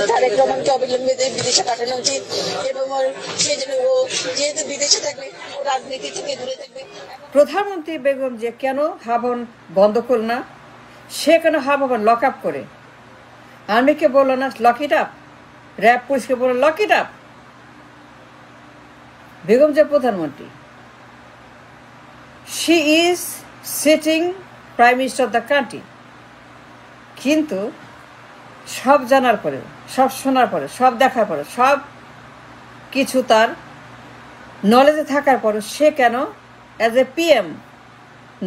তারেক রহমানকে অবিলম্বে বিদেশে পাঠানো উচিত এবং সেই জন্য ও যেহেতু বিদেশে থাকবে ও রাজনীতি থেকে দূরে থাকবে। প্রধানমন্ত্রী বেগম যে কেন হাবন বন্ধ করল না, সে কেন হাবন লক আপ করে, আর্মিকে বললো না লক ইট আপ, র্যাব পুলিশকে বললো লক ইট আপ। বেগম যে প্রধানমন্ত্রী, she is sitting prime minister of the country, কিন্তু সব জানার পরে, সব শোনার পরে, সব দেখার পরে, সব কিছু তার নলেজে থাকার পরে সে কেন as a PM,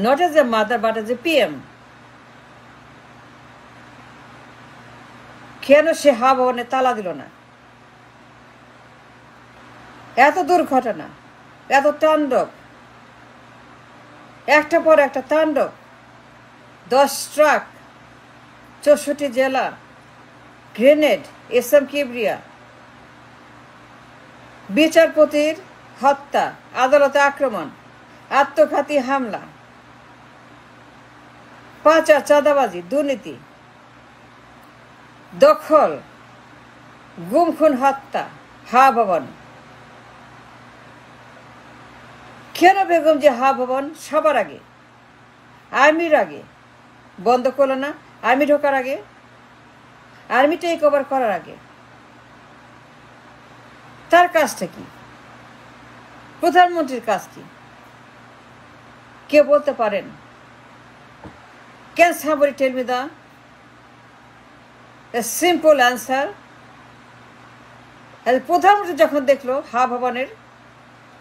not as a mother but as a PM, কেন সে হাবনে তালা দিল না? এত দুর্ঘটনা, এত তাণ্ডব, একটা পর একটা তাণ্ডব, 10 ট্রাক, 64 জেলা, গ্রেনেড, এসএম কিবরিয়া, বিচারপতির হত্যা, আদালতে আক্রমণ, আত্মঘাতী হামলা, পাচার, চাঁদাবাজি, দুর্নীতি, দখল, গুম খুন, হত্যা, হা ভবন। কেন বেগম যে হা ভবন সবার আগে, আর্মির আগে বন্ধ করলো না? আর্মি ঢোকার আগে, আর্মি টেক ওভার করার আগে তার কাজটা কি? প্রধানমন্ত্রীর কাজ কি? কে বলতে পারেন? Can somebody tell me the simple answer? প্রধানমন্ত্রী যখন দেখলো হা ভবনের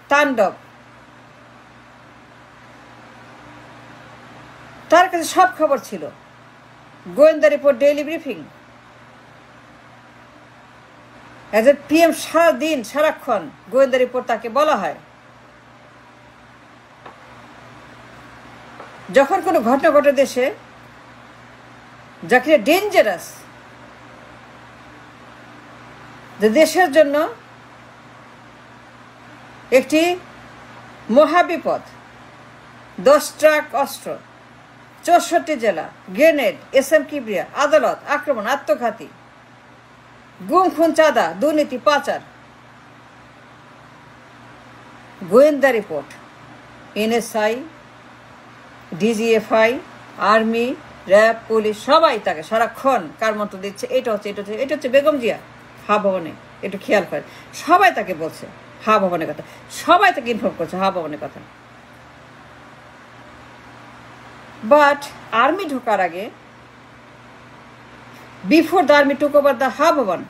তাণ্ডব, তার কাছে সব খবর ছিল, গোয়েন্দা report, daily briefing. As a PM সারাদিন সারাক্ষণ গোয়েন্দা রিপোর্ট তাকে বলা হয়। যখন কোনো ঘটনা ঘটে দেশে যাকে ডেঞ্জারাস, যে দেশের জন্য একটি মহাবিপদ, 10 ট্রাক অস্ত্র, 64 জেলা, গ্রেনেড, এসএম কিবরিয়া, আদালত আক্রমণ, আত্মঘাতী, গুম খুন, চাঁদা, দুর্নীতি, পাচার, গোয়েন্দা report, NSI, DGFI, army, RAB, police সবাই তাকে সারাক্ষণ কার মন্ত্র দিচ্ছে, এটা হচ্ছে, এটা হচ্ছে, এটা হচ্ছে বেগম জিয়া হা ভবনে। একটু খেয়াল করে, সবাই তাকে বলছে হা ভবনের কথা, সবাই তাকে ইনফর্ম করছে হা ভবনের কথা। বাট আর্মি ঢোকার আগে, before the army took over the Hawa Bhaban,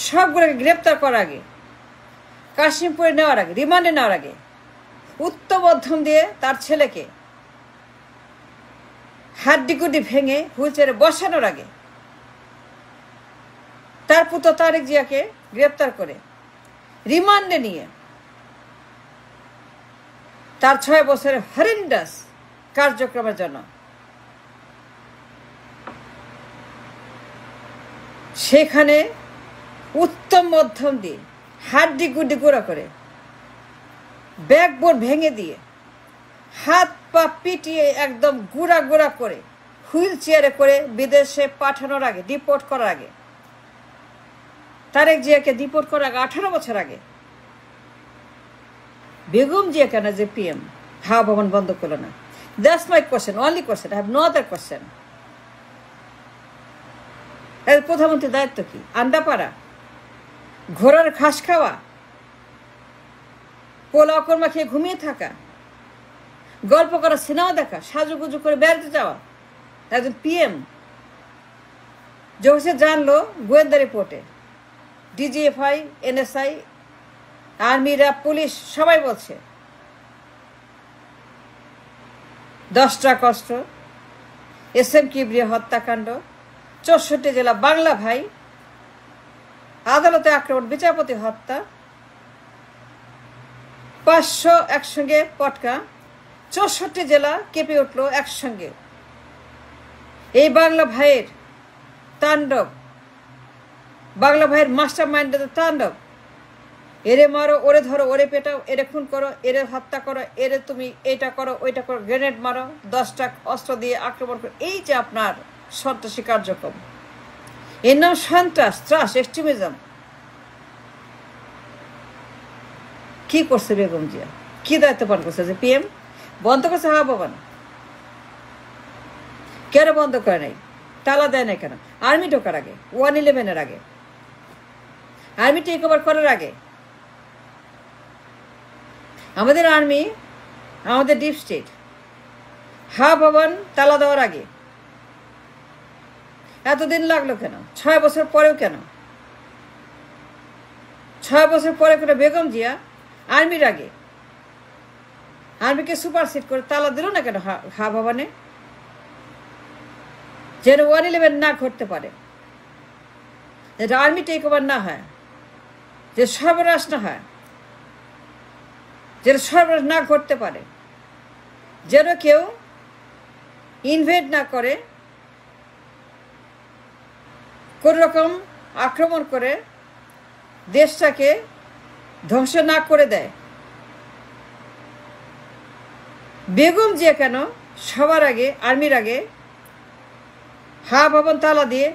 সবগুলোকে গ্রেপ্তার করার আগে, কাশিমপুরে নেওয়ার আগে, রিমান্ডে নেওয়ার আগে, উত্তম মধ্যম দিয়ে তার ছেলেকে হাড্ডিগুড্ডি ভেঙে হুইলচেয়ারে বসানোর আগে, তার পুত্র তারেক জিয়াকে গ্রেপ্তার করে রিমান্ডে নিয়ে তার 6 বছরের হরেন্ডাস কার্যক্রমের জন্য সেখানে উত্তম মধ্যম দিয়ে হাড্ডি গুড্ডি গুঁড়া করে, ব্যাকবোন ভেঙে দিয়ে, হাত পা পিটিয়ে একদম গুঁড়া গুঁড়া করে হুইল চেয়ারে করে বিদেশে পাঠানোর আগে, ডিপোর্ট করার আগে, তারেক জিয়াকে ডিপোর্ট করার আগে 18 বছর আগে বেগম জিয়া কেন যে পিএম হা ভবন বন্ধ করলো না? That's my question, only question, I have no other question. এর প্রধানমন্ত্রীর দায়িত্ব কি? আন্ডাপাড়া, ঘোড়ার ঘাস খাওয়া, পোলাও কর্মা খেয়ে ঘুমিয়ে থাকা, গল্প করা, সিনেমা দেখা, সাজুগুজু করে বেড়াতে যাওয়া? একজন পিএম যে হচ্ছে জানলো গোয়েন্দা রিপোর্টে, DGFI, NSI, army, RAB, police সবাই বলছে 10 ট্রাক অস্ত্র, এসএম কিবরিয়া হত্যাকাণ্ড, 64 জেলা, বাংলা ভাই, আদালতে আক্রমণ, বিচারপতি হত্যা, 500 একসঙ্গে পটকা, 64 জেলা কেঁপে উঠল একসঙ্গে। এই বাংলা ভাইয়ের তাণ্ডব, বাংলা ভাইয়ের মাস্টার মাইন্ডের তাণ্ডব। এরে মারো, ওরে ধরো, ওরে পেটাও, এরে খুন করো, এরে হত্যা করো, এরে তুমি এইটা করো, ওইটা করো, গ্রেনেড মারো, 10 ট্রাক অস্ত্র দিয়ে আক্রমণ করো। এই যে আপনার সন্ত্রাসী কার্যক্রম, এর নাম সন্ত্রাস, ত্রাস, এক্সট্রিমিজম। কি করছে বেগম জিয়া? কি দায়িত্ব পালন করছে? যে পিএম বন্ধ করছে হাওয়া ভবন? কেন বন্ধ করে নাই? তালা দেয় না কেন? আর্মি ঢোকার আগে, 111-এর আগে, আর্মি টেক ওভার করার আগে, আমাদের আর্মি, আমাদের ডিপ স্টেট হাওয়া ভবন তালা দেওয়ার আগে এতদিন লাগলো কেন? 6 বছর পরেও কেন? 6 বছর পরে করে বেগম জিয়া আর্মির আগে আর্মিকে সুপারসিড করে তালা দিল না কেন হাওয়া ভবনে? যেন 111 না ঘটতে পারে, যেটা আর্মি টেক ওভার না হয়, যে সর্বনাশ না হয়, যেন সর্বনাশ না ঘটতে পারে, যেন কেউ ইনভেড না করে, কোন রকম আক্রমণ করে দেশটাকে ধ্বংস না করে দেয়। বেগম জিয়া কেন সবার আগে, আর্মির আগে হাওয়া ভবন তালা দিয়ে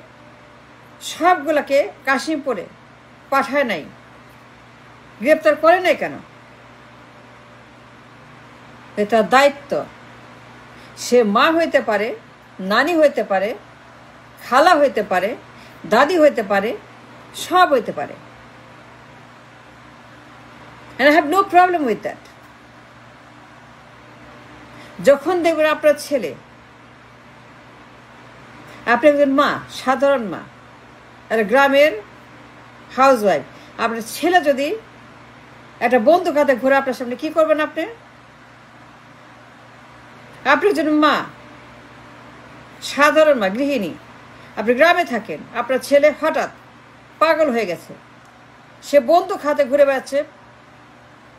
সবগুলাকে কাশিমপুরে পাঠায় নাই, গ্রেপ্তার করে নাই কেন? এটা দায়িত্ব। সে মা হইতে পারে, নানি হইতে পারে, খালা হইতে পারে, দাদি হইতে পারে, সব হইতে পারে। And I have no problem with that. যখন দেখবেন আপনার ছেলে, আপনি একজন মা, সাধারণ মা, একটা গ্রামের হাউসওয়াইফ, আপনার ছেলে যদি একটা বন্দুক হাতে ঘুরে আপনার সামনে, কি করবেন আপনি? আপনি একজন মা, সাধারণ মা, গৃহিণী, আপনি গ্রামে থাকেন, আপনার ছেলে হঠাৎ পাগল হয়ে গেছে, সে বন্দুক হাতে ঘুরে বেড়াচ্ছে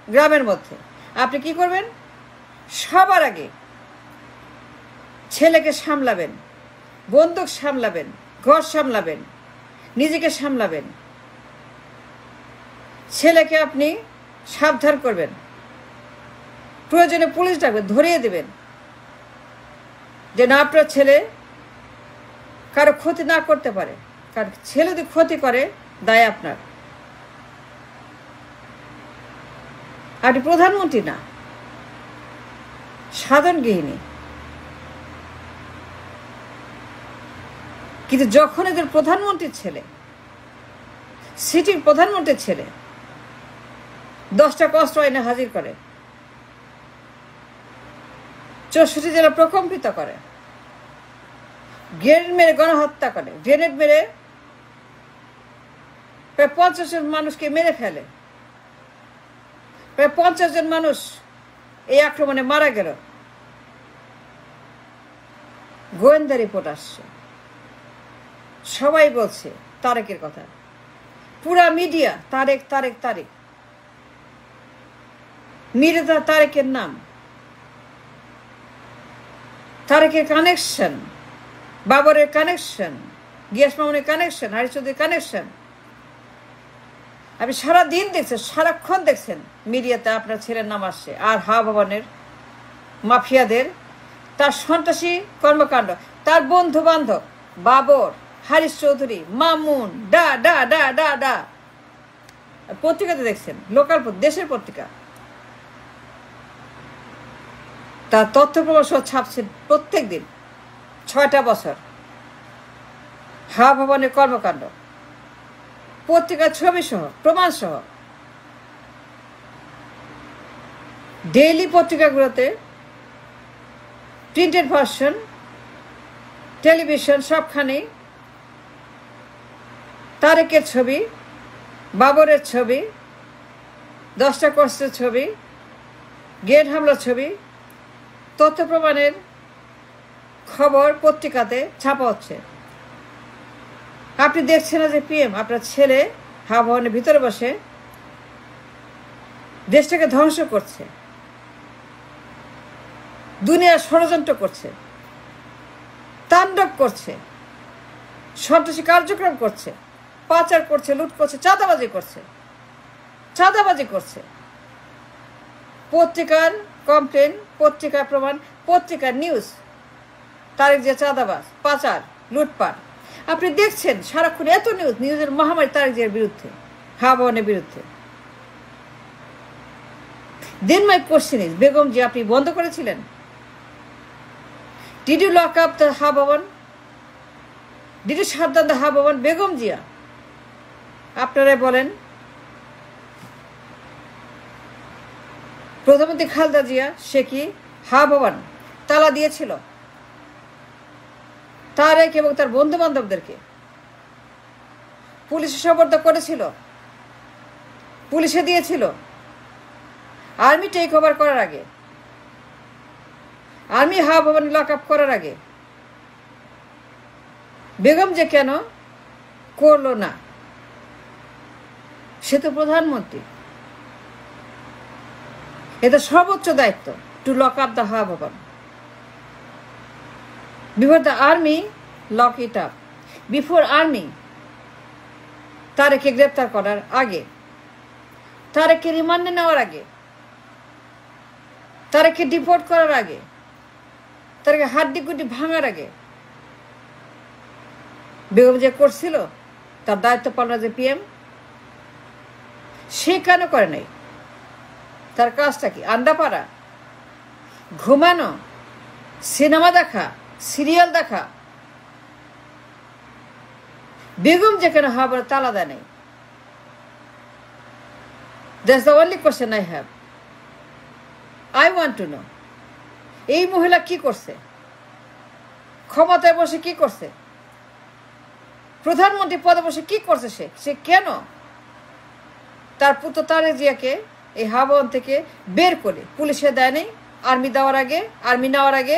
গ্রামের মধ্যে, আপনি কি করবেন? সবার আগে ছেলেকে সামলাবেন, বন্দুক সামলাবেন, ঘর সামলাবেন, নিজেকে সামলাবেন, ছেলেকে আপনি সাবধান করবেন, প্রয়োজনে পুলিশ ডাকবেন, ধরিয়ে দেবেন, যেন আপনার ছেলে কারো ক্ষতি না করতে পারে। কারণ ছেলে যদি ক্ষতি করে, দায় আপনার। আপনি প্রধানমন্ত্রী না, সাধারণ গৃহিণী। কিন্তু যখন এদের প্রধানমন্ত্রীর ছেলে, সিটির প্রধানমন্ত্রীর ছেলে 10টা কষ্ট আইনে হাজির করে, 64 জেলা প্রকম্পিত করে, গ্রেনেড মেরে গণহত্যা করে, গ্রেনেড মেরে প্রায় 50 জন মানুষকে মেরে ফেলে, প্রায় 50 জন মানুষ এই আক্রমণে মারা গেল। গোয়েন্দা রিপোর্ট আসছে, সবাই বলছে তারেকের কথা, পুরা মিডিয়া তারেক তারেক তারেক, মিডিয়া তারেকের নাম, তারেকের কানেকশন, বাবরের কানেকশন, গিয়াস মামুনের কানেকশন, হারিস চৌধুরীর কানেকশন। আপনি সারাদিন দেখছেন, সারাক্ষণ দেখছেন মিডিয়াতে আপনার ছেলের নাম আসছে। আর হাওয়া ভবনের মাফিয়াদের, তার সন্ত্রাসী কর্মকাণ্ড, তার বন্ধু বান্ধব, বাবর, হারিস চৌধুরী, মামুন, ডা ডা ডা ডা ডা, পত্রিকাতে দেখছেন, লোকাল দেশের পত্রিকা, তার তথ্য প্রমাণ সহ ছাপছেন প্রত্যেক দিন। 6টা বছর হাওয়া ভবনের কর্মকাণ্ড, পত্রিকার ছবি সহ, প্রমাণ সহ, ডেইলি পত্রিকাগুলোতে, প্রিন্টেড ভার্সন, টেলিভিশন, সবখানেই তারেকের ছবি, বাবরের ছবি, 10টা কষ্টের ছবি, গ্রেনেড হামলার ছবি, তথ্য প্রমাণের খবর পত্রিকাতে ছাপা হচ্ছে। আপনি দেখছেন না যে পিএম আপনার ছেলে হাওয়া ভবনের ভিতরে বসে দেশটাকে ধ্বংস করছে, দুনিয়ার ষড়যন্ত্র করছে, তাণ্ডব করছে, সন্ত্রাসী কার্যক্রম করছে, পাচার করছে, লুট করছে, চাঁদাবাজি করছে, চাঁদাবাজি করছে। পত্রিকার কমপ্লেন, পত্রিকার প্রমাণ, পত্রিকার নিউজ, তারেক যে চাঁদাবাজ, পাচার, লুটপাট। আপনি দেখছেন সারাক্ষণ এত নিউজের মহামারী তারেক জিয়ার বিরুদ্ধে, হাওয়া বিরুদ্ধে। Then my question is, Begum ji আপনি বন্ধ করেছিলেন? Did you lock up the Hawan? Did you shut down the Hawan? Begum Zia আপনারাই বলেন। প্রধানমন্ত্রী খালেদা জিয়া সে কি হাওয়ান তালা দিয়েছিল তারেক এবং তার বন্ধু বান্ধবদেরকে? পুলিশে সোপর্দ করেছিল, পুলিশে দিয়েছিল। আর্মি টেক ওভার করার আগে, আর্মি হাওয়ান লক আপ করার আগে বেগম যে কেন করলো না? সে তো প্রধানমন্ত্রী, এটা সর্বোচ্চ দায়িত্ব to lock up the Hawan before the army lock it up, before army তারেককে গ্রেপ্তার করার আগে, তারেককে রিমান্ডে নেওয়ার আগে, তারেককে ডিপোর্ট করার আগে, তারেককে হাড্ডি গুড্ডি ভাঙার আগে বেগম যে করছিল তার দায়িত্ব পালন যে পিএম, সে কেন করে নাই? তার কাজটা কি? আন্ডা পাড়া, ঘুমানো, সিনেমা দেখা, সিরিয়াল দেখা। বেগম যে কেন হাওয়ার তালা দেয় নাই? That's the only question I have. I want to know এই মহিলা কি করছে, ক্ষমতায় বসে কি করছে, প্রধানমন্ত্রী পদে বসে কি করছে? সে কেন তার পুত্র তারেক জিয়াকে এই হাওয়ান থেকে বের করে পুলিশে দেয় নাই? আর্মি দেওয়ার আগে, আর্মি নেওয়ার আগে